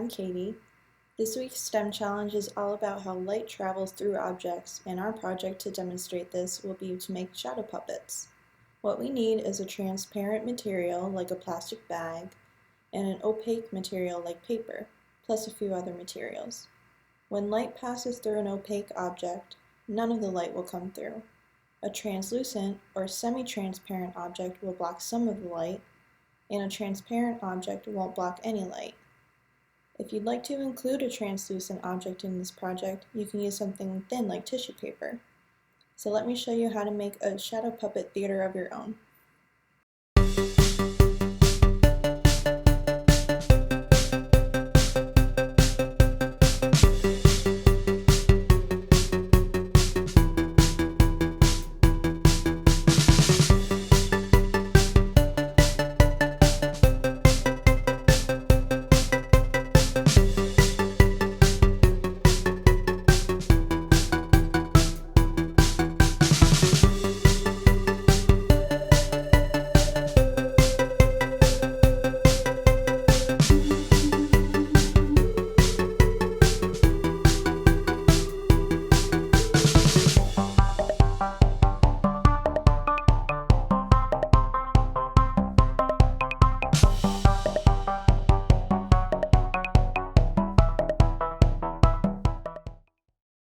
I'm Katie. This week's STEM challenge is all about how light travels through objects, and our project to demonstrate this will be to make shadow puppets. What we need is a transparent material like a plastic bag and an opaque material like paper, plus a few other materials. When light passes through an opaque object, none of the light will come through. A translucent or semi-transparent object will block some of the light, and a transparent object won't block any light. If you'd like to include a translucent object in this project, you can use something thin like tissue paper. So let me show you how to make a shadow puppet theater of your own.